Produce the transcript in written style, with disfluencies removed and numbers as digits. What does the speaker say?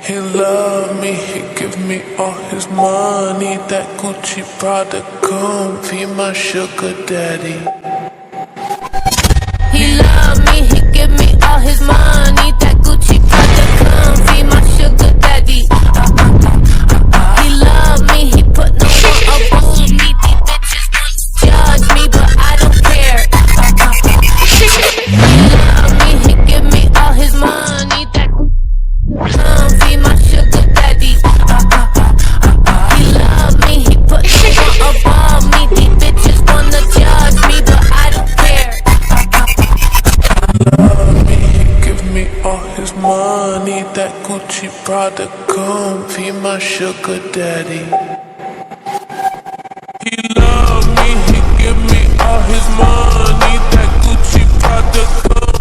He love me, he give me all his money. That Gucci Prada comfy, my sugar daddy. He love me, he give me all his money. That Gucci Prada comfy, my sugar daddy. He love me, he put no one above me. These bitches want to judge me, but I don't care. He love me, he give me all his money. That comfy, my sugar daddy. He love me, he put no one above me. These bitches wanna judge me, but I don't care. Love me, he give me all his money. That Gucci Prada comfy, my sugar daddy.